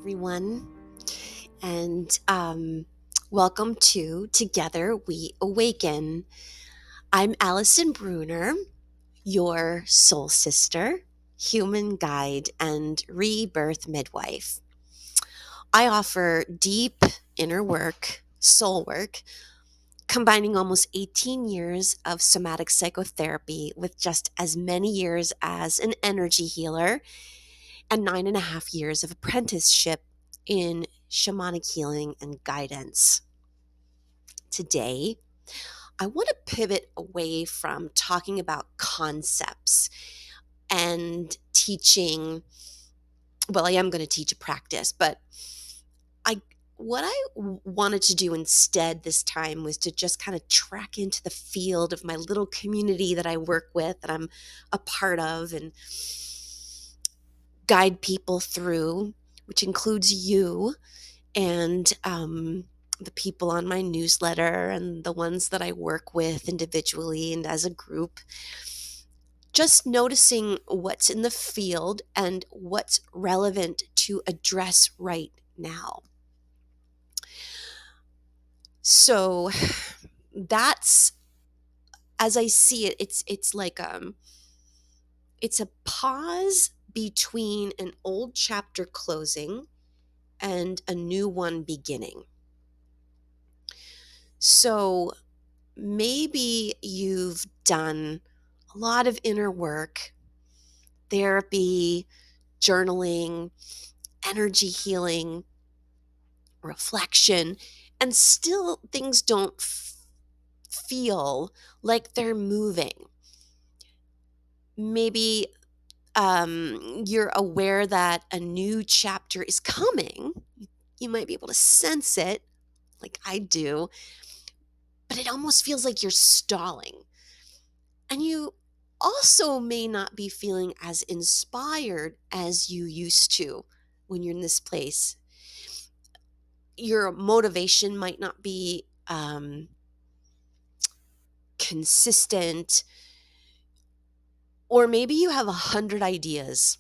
everyone, and welcome to Together We Awaken. I'm Allison Brunner, your soul sister, human guide, and rebirth midwife. I offer deep inner work, soul work, combining almost 18 years of somatic psychotherapy with just as many years as an energy healer and 9.5 years of apprenticeship in shamanic healing and guidance. Today, I want to pivot away from talking about concepts and teaching. Well, I am going to teach a practice, but I what I wanted to do instead this time was to just kind of track into the field of my little community that I work with, that I'm a part of, and guide people through, which includes you and the people on my newsletter and the ones that I work with individually and as a group. Just noticing what's in the field and what's relevant to address right now. So that's, as I see it, it's like it's a pause between an old chapter closing and a new one beginning. So maybe you've done a lot of inner work, therapy, journaling, energy healing, reflection, and still things don't feel like they're moving. Maybe you're aware that a new chapter is coming. You might be able to sense it, like I do, but it almost feels like you're stalling. And you also may not be feeling as inspired as you used to when you're in this place. Your motivation might not be consistent, or maybe you have 100 ideas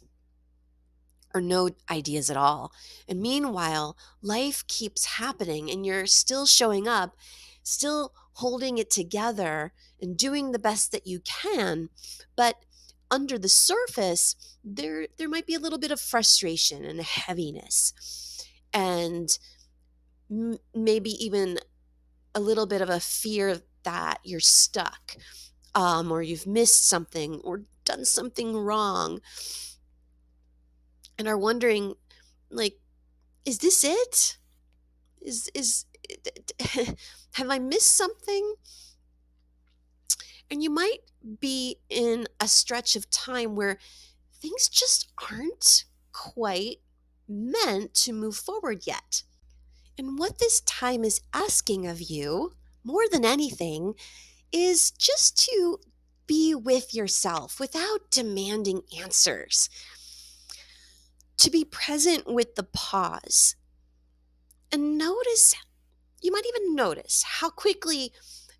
or no ideas at all. And meanwhile, life keeps happening and you're still showing up, still holding it together and doing the best that you can. But under the surface, there might be a little bit of frustration and heaviness, and maybe even a little bit of a fear that you're stuck, or you've missed something or done something wrong, and are wondering, like, is this it? Is have I missed something? And you might be in a stretch of time where things just aren't quite meant to move forward yet. And what this time is asking of you, more than anything, is just to be with yourself without demanding answers. To be present with the pause. And you might even notice how quickly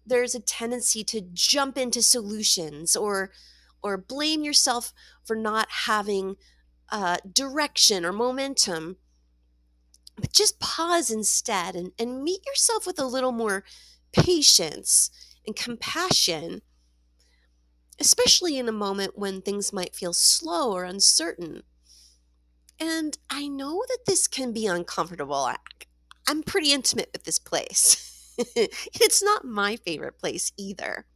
there's a tendency to jump into solutions or blame yourself for not having direction or momentum. But just pause instead and meet yourself with a little more patience and compassion, especially in a moment when things might feel slow or uncertain. And I know that this can be uncomfortable. I'm pretty intimate with this place. It's not my favorite place either.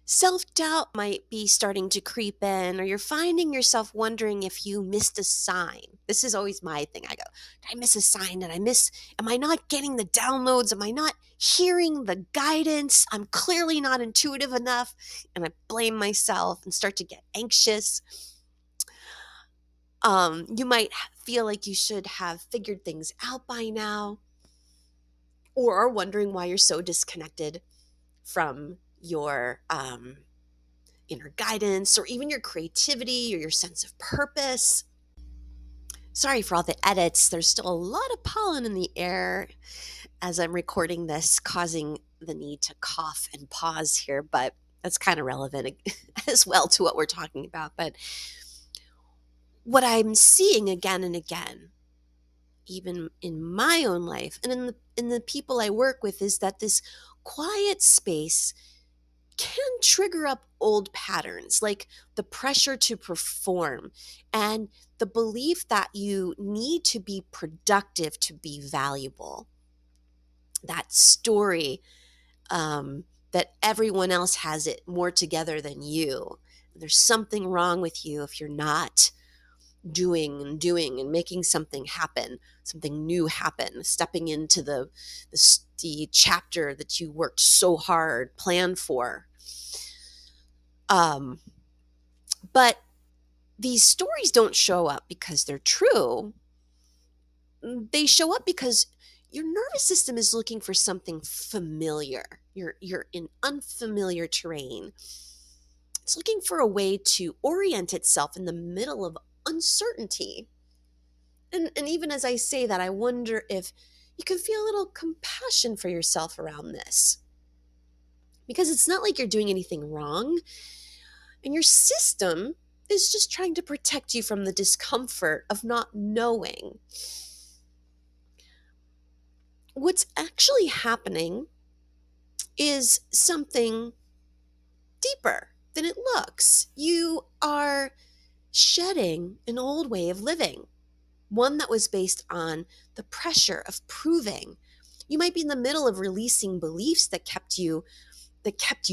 Self-doubt might be starting to creep in, or you're finding yourself wondering if you missed a sign. This is always my thing. I go, did I miss a sign? Am I not getting the downloads? Am I not hearing the guidance? I'm clearly not intuitive enough. And I blame myself and start to get anxious. You might feel like you should have figured things out by now, or are wondering why you're so disconnected from your inner guidance, or even your creativity or your sense of purpose. Sorry for all the edits. There's still a lot of pollen in the air as I'm recording this, causing the need to cough and pause here, but that's kind of relevant as well to what we're talking about. But what I'm seeing again and again, even in my own life and in the people I work with, is that this quiet space can trigger up old patterns, like the pressure to perform and the belief that you need to be productive to be valuable. That story, that everyone else has it more together than you. There's something wrong with you if you're not doing and making something happen, something new happen, stepping into the chapter that you worked so hard, planned for. Um, but these stories don't show up because they're true. They show up because your nervous system is looking for something familiar. You're in unfamiliar terrain. It's looking for a way to orient itself in the middle of uncertainty. And even as I say that, I wonder if you can feel a little compassion for yourself around this. Because it's not like you're doing anything wrong, and your system is just trying to protect you from the discomfort of not knowing. What's actually happening is something deeper than it looks. You are shedding an old way of living, one that was based on the pressure of proving. You might be in the middle of releasing beliefs that kept you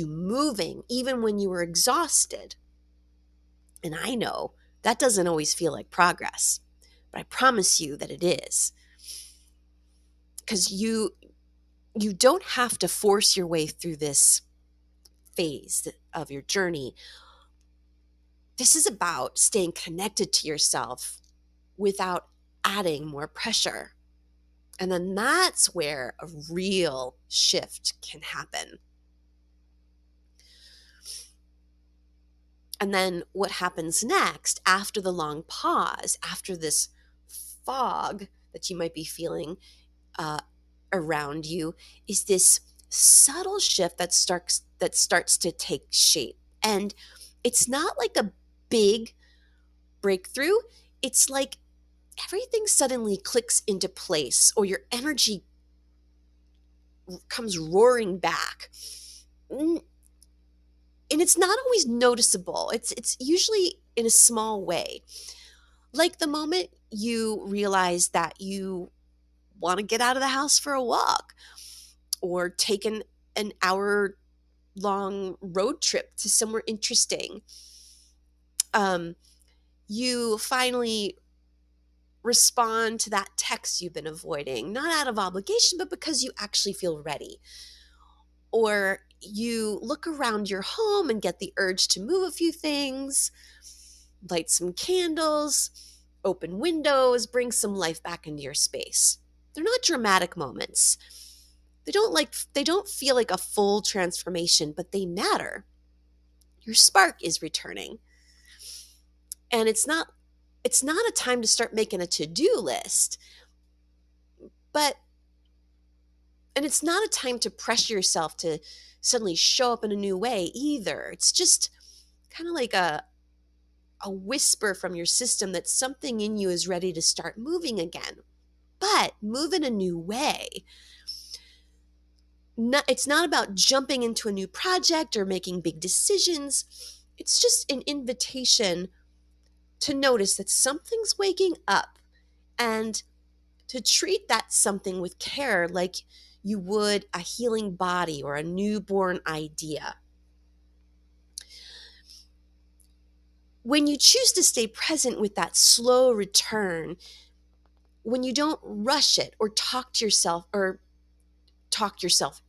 moving even when you were exhausted. And I know that doesn't always feel like progress, but I promise you that it is. Because you don't have to force your way through this phase of your journey. This is about staying connected to yourself without adding more pressure. And then that's where a real shift can happen. And then what happens next after the long pause, after this fog that you might be feeling uh, around you, is this subtle shift that starts to take shape. And it's not like a big breakthrough. It's like everything suddenly clicks into place, or your energy comes roaring back. And it's not always noticeable. It's usually in a small way. Like the moment you realize that you want to get out of the house for a walk, or take an hour long road trip to somewhere interesting. You finally respond to that text you've been avoiding, not out of obligation, but because you actually feel ready. Or you look around your home and get the urge to move a few things, light some candles, open windows, bring some life back into your space. They're not dramatic moments. They don't feel like a full transformation, but they matter. Your spark is returning. And it's not a time to start making a to-do list, but and it's not a time to pressure yourself to suddenly show up in a new way either. It's just kind of like a whisper from your system that something in you is ready to start moving again. But move in a new way. It's not about jumping into a new project or making big decisions. It's just an invitation to notice that something's waking up, and to treat that something with care, like you would a healing body or a newborn idea. When you choose to stay present with that slow return, when you don't rush it or talk yourself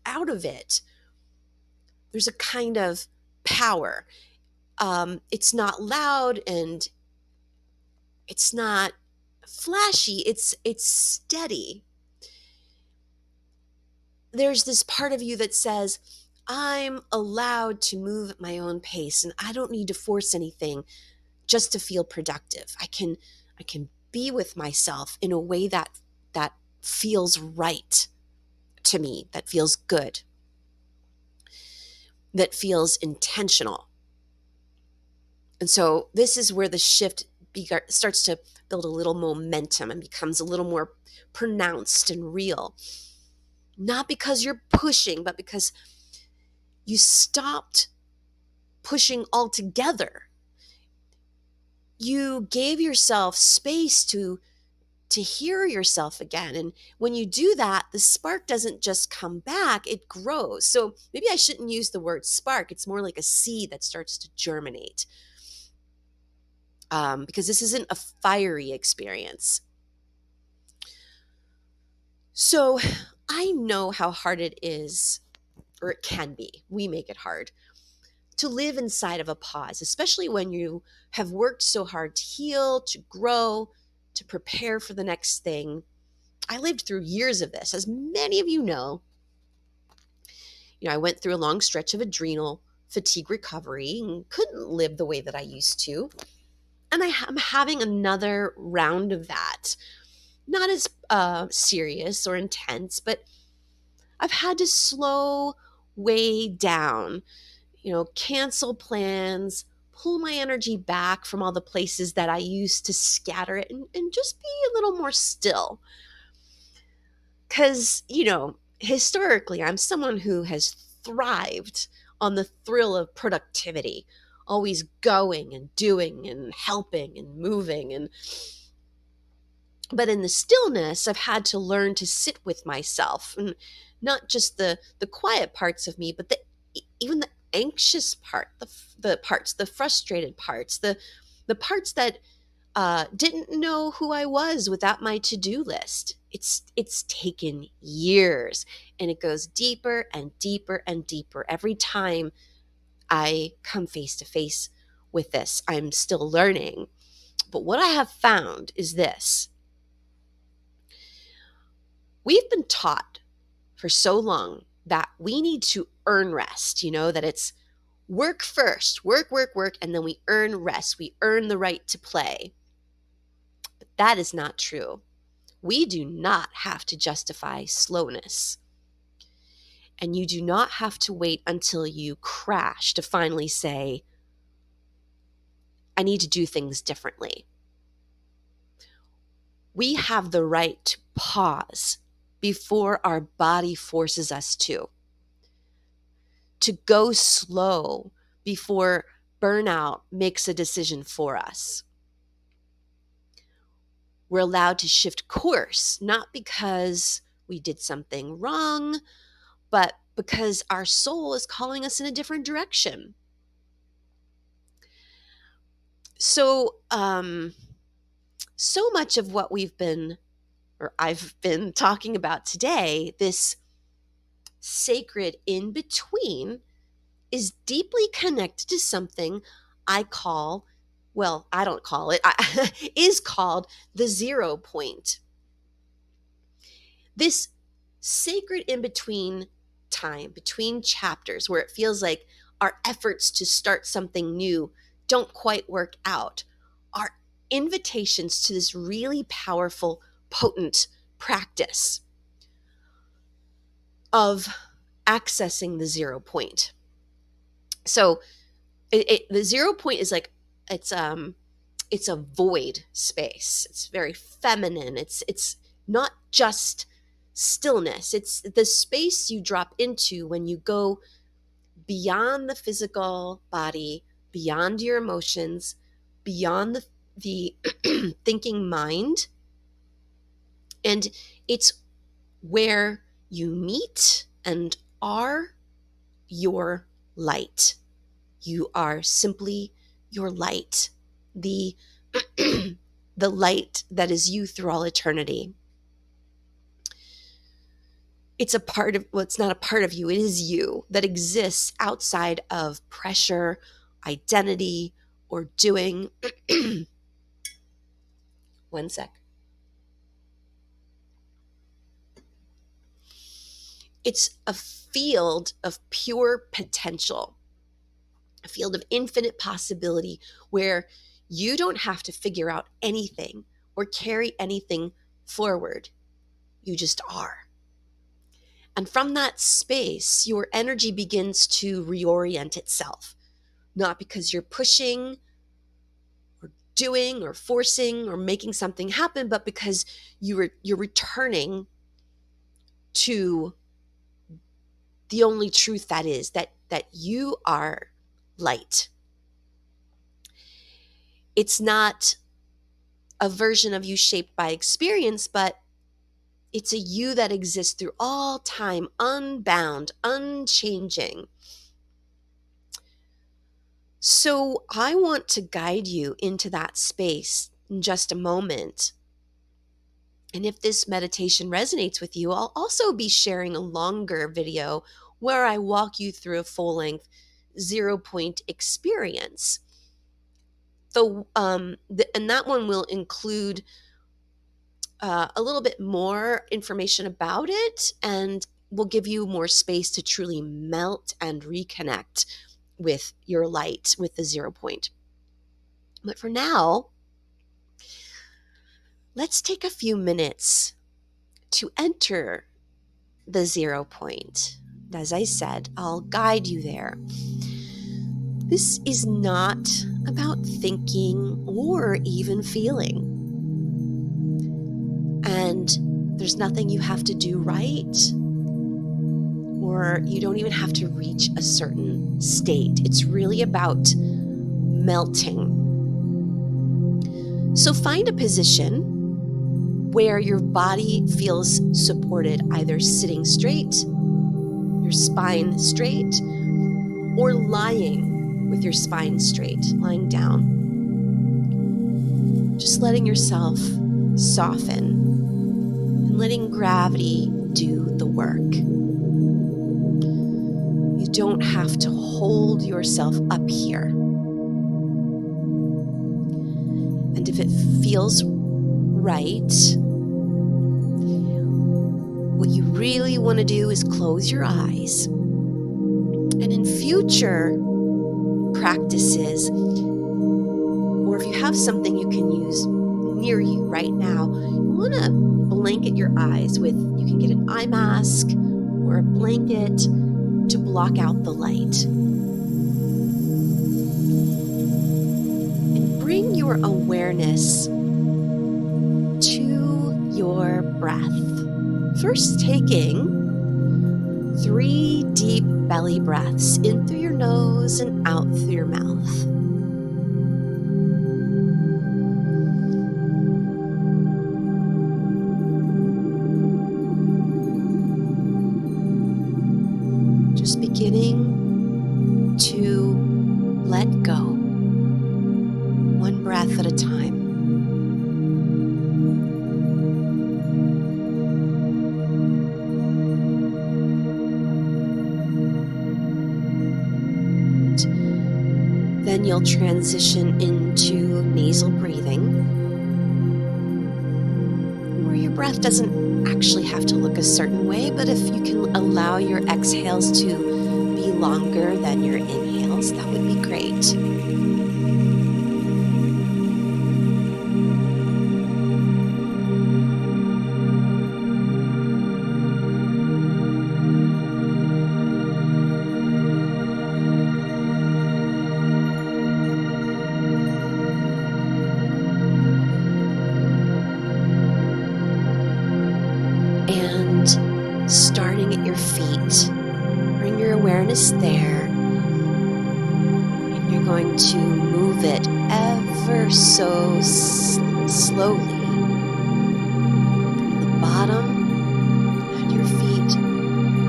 out of it, there's a kind of power. It's not loud and it's not flashy. It's steady. There's this part of you that says, I'm allowed to move at my own pace, and I don't need to force anything just to feel productive. I can be with myself in a way that feels right to me, that feels good, that feels intentional. And so this is where the shift starts to build a little momentum and becomes a little more pronounced and real. Not because you're pushing, but because you stopped pushing altogether. You gave yourself space to hear yourself again. And when you do that, the spark doesn't just come back, it grows. So maybe I shouldn't use the word spark. It's more like a seed that starts to germinate. Because this isn't a fiery experience. So I know how hard it is, or it can be. We make it hard to live inside of a pause, especially when you have worked so hard to heal, to grow, to prepare for the next thing. I lived through years of this. As many of you know, I went through a long stretch of adrenal fatigue recovery and couldn't live the way that I used to. And I'm having another round of that. Not as serious or intense, but I've had to slow way down, cancel plans, pull my energy back from all the places that I used to scatter it, and just be a little more still. Because, historically, I'm someone who has thrived on the thrill of productivity, always going and doing and helping and moving. But in the stillness, I've had to learn to sit with myself, and not just the quiet parts of me, but even the anxious part, the frustrated parts, the parts that didn't know who I was without my to-do list. It's taken years, and it goes deeper and deeper and deeper every time I come face to face with this. I'm still learning. But what I have found is this. We've been taught for so long that we need to earn rest, that it's work first, work, work, work, and then we earn rest. We earn the right to play. But that is not true. We do not have to justify slowness. And you do not have to wait until you crash to finally say, I need to do things differently. We have the right to pause before our body forces us to go slow before burnout makes a decision for us. We're allowed to shift course, not because we did something wrong, but because our soul is calling us in a different direction. So, so much of what I've been talking about today, this sacred in between, is deeply connected to something I call, well, I don't call it, is called the 0 point. This sacred in between time, between chapters, where it feels like our efforts to start something new don't quite work out, are invitations to this really powerful, potent practice of accessing the 0 point. So the 0 point is like, it's a void space. It's very feminine. It's not just stillness. It's the space you drop into when you go beyond the physical body, beyond your emotions, beyond the thinking mind. And it's where you meet and are your light. You are simply your light, the the light that is you through all eternity. It's a part of, well, it's not a part of you, it is you that exists outside of pressure, identity, or doing. One sec. It's a field of pure potential, a field of infinite possibility where you don't have to figure out anything or carry anything forward. You just are. And from that space, your energy begins to reorient itself, not because you're pushing or doing or forcing or making something happen, but because you're returning to the only truth that is that you are light. It's not a version of you shaped by experience, but it's a you that exists through all time, unbound, unchanging. So I want to guide you into that space in just a moment. And if this meditation resonates with you, I'll also be sharing a longer video where I walk you through a full-length 0-point experience. And that one will include a little bit more information about it, and will give you more space to truly melt and reconnect with your light, with the 0 point. But for now, let's take a few minutes to enter the 0 point. As I said, I'll guide you there. This is not about thinking or even feeling. And there's nothing you have to do right, or you don't even have to reach a certain state. It's really about melting. So find a position where your body feels supported, either sitting straight, your spine straight, or lying with your spine straight, lying down. Just letting yourself soften and letting gravity do the work. You don't have to hold yourself up here. And if it feels right, what you really want to do is close your eyes. And in future practices, or if you have something you can use near you right now, you want to blanket your eyes with, you can get an eye mask or a blanket to block out the light. And bring your awareness to your breath. First, taking 3 deep belly breaths in through your nose and out through your mouth. Just beginning to let go, one breath at a time. Then you'll transition into nasal breathing, where your breath doesn't actually have to look a certain way, but if you can allow your exhales to be longer than your inhales, that would be great. Starting at your feet, bring your awareness there, and you're going to move it ever so slowly from the bottom at your feet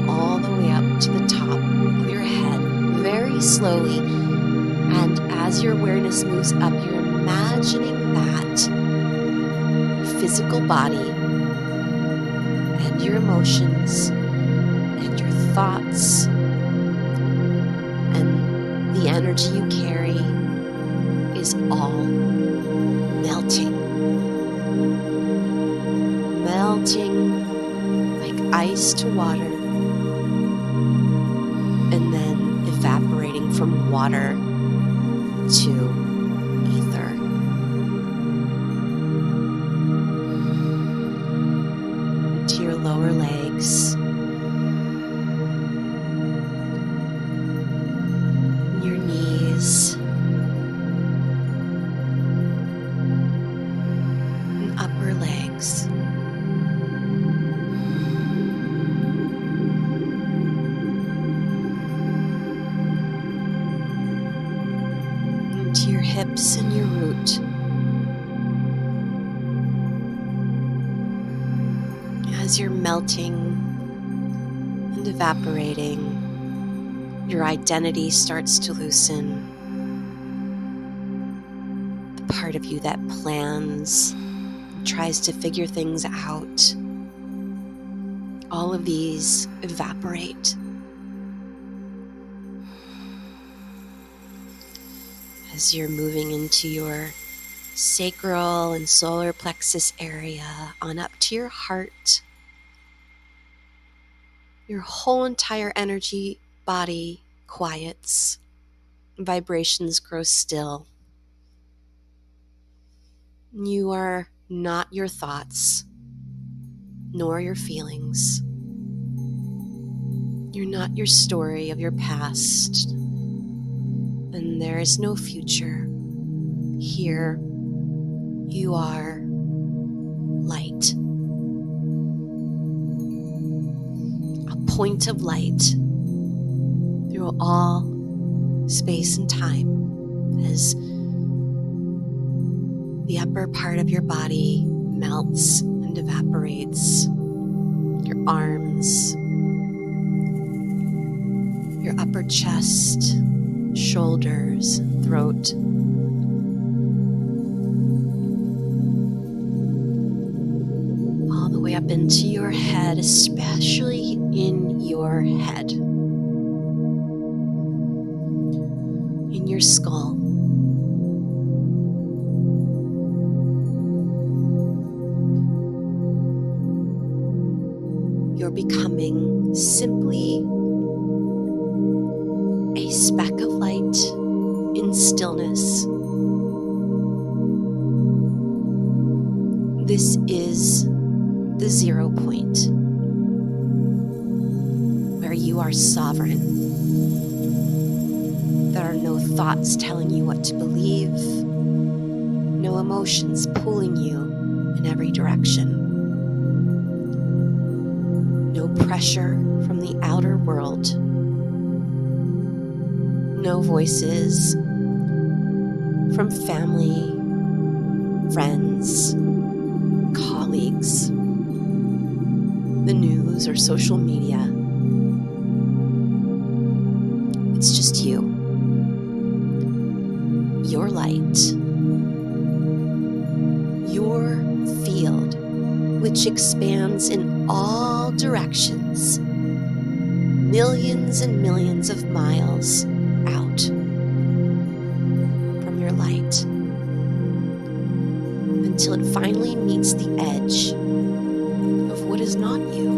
all the way up to the top of your head, very slowly. And as your awareness moves up, you're imagining that your physical body and your emotions and your thoughts and the energy you carry is all melting. Melting like ice to water, and then evaporating from water to ether. To your lower legs, your knees, hips and your root. As you're melting and evaporating, your identity starts to loosen. The part of you that plans, tries to figure things out, all of these evaporate. As you're moving into your sacral and solar plexus area, on up to your heart, your whole entire energy body quiets, vibrations grow still. You are not your thoughts, nor your feelings. You're not your story of your past, and there is no future. Here, you are light. A point of light through all space and time as the upper part of your body melts and evaporates. Your arms, your upper chest, shoulders, throat. All the way up into your head, especially in your head. In your skull. You're becoming simply a speck of light in stillness. This is the 0 point, where you are sovereign. There are no thoughts telling you what to believe, no emotions pulling you in every direction. No pressure from the outer world. No voices from family, friends, colleagues, the news or social media. It's just you, your light, your field, which expands in all directions, millions and millions of miles out from your light, until it finally meets the edge of what is not you,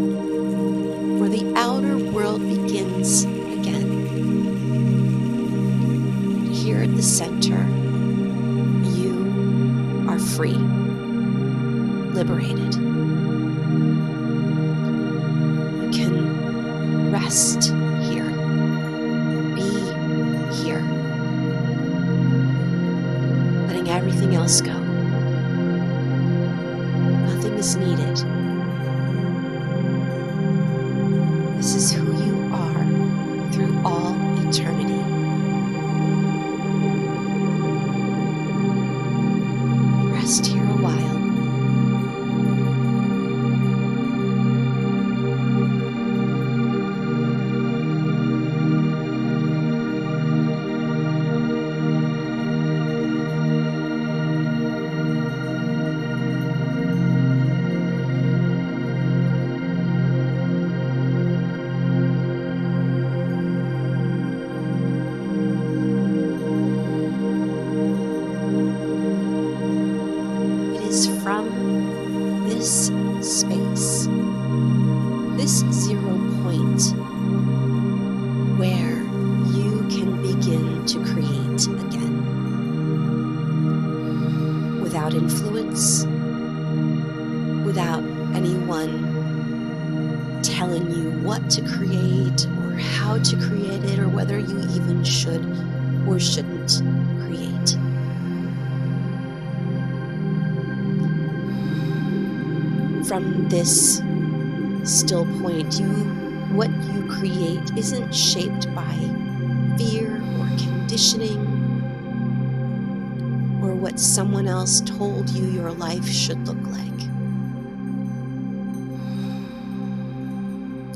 where the outer world begins again. Here at the center, you are free, liberated. You can rest here, be here, letting everything else go. Nothing is needed. This is who you are through all eternity. Rest here a while. From this space, this 0 point, where you can begin to create again. Without influence, without anyone telling you what to create or how to create it or whether you even should or shouldn't create. From this still point, what you create isn't shaped by fear or conditioning. what someone else told you your life should look like.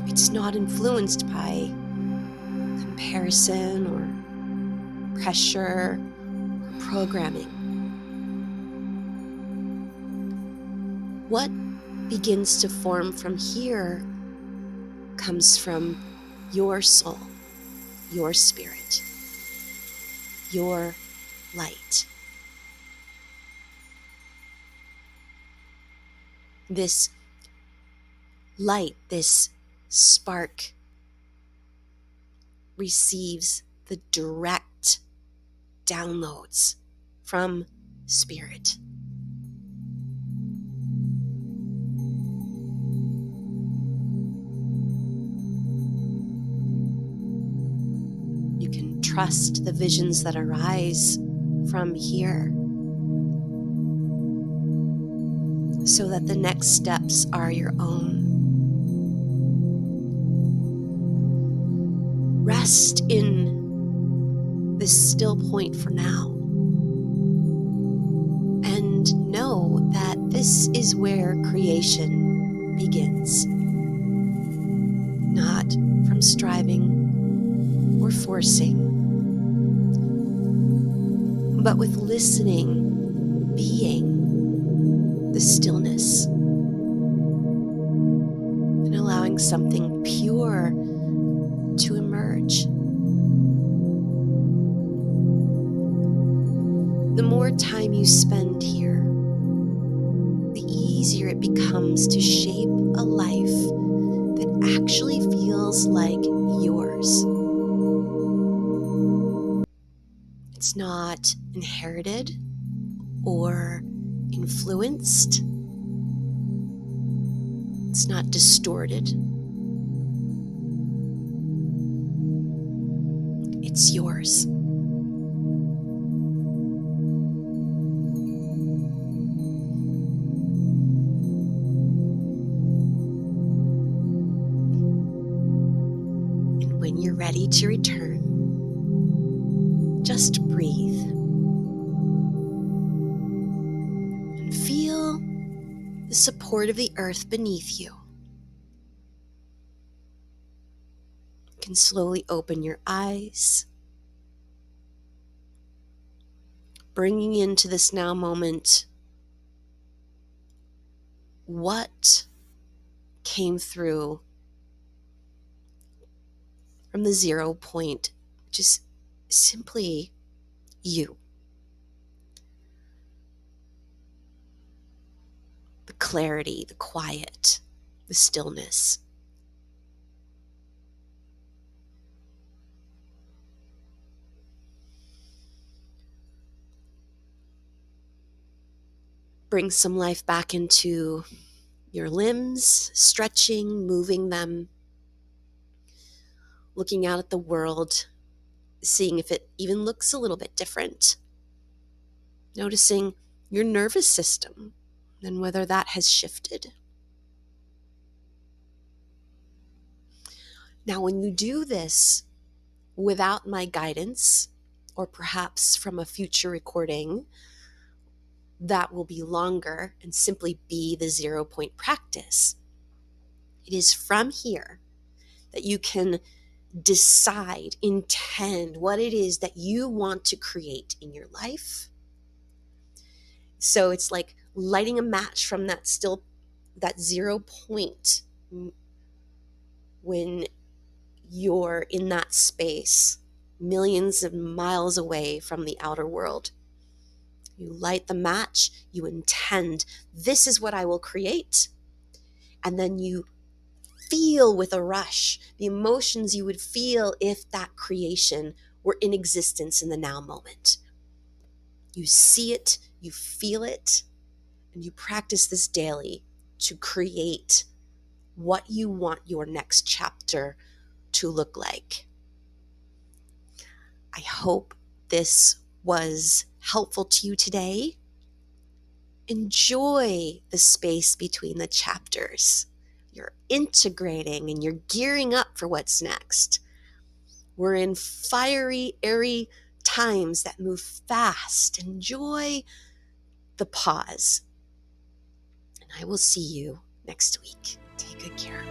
It's not influenced by comparison or pressure or programming. What begins to form from here comes from your soul, your spirit, your light. This light, this spark, receives the direct downloads from spirit. You can trust the visions that arise from here, so that the next steps are your own. Rest in this still point for now, and know that this is where creation begins. Not from striving or forcing, but with listening, being the stillness, and allowing something pure to emerge. The more time you spend here, the easier it becomes to shape a life that actually feels like yours. It's not inherited or influenced. It's not distorted. It's yours. And when you're ready to return, just breathe and feel the support of the earth beneath you. You can slowly open your eyes, bringing into this now moment what came through from the 0 point, which is simply you. The clarity, the quiet, the stillness. Bring some life back into your limbs, stretching, moving them, looking out at the world, seeing if it even looks a little bit different. Noticing your nervous system and whether that has shifted. Now, when you do this without my guidance, or perhaps from a future recording that will be longer and simply be the 0 point practice, it is from here that you can decide, intend what it is that you want to create in your life. So it's like lighting a match from that 0 point when you're in that space, millions of miles away from the outer world. You light the match, you intend, this is what I will create. And then you feel with a rush the emotions you would feel if that creation were in existence in the now moment. You see it, you feel it, and you practice this daily to create what you want your next chapter to look like. I hope this was helpful to you today. Enjoy the space between the chapters. You're integrating and you're gearing up for what's next. We're in fiery, airy times that move fast. Enjoy the pause. And I will see you next week. Take good care.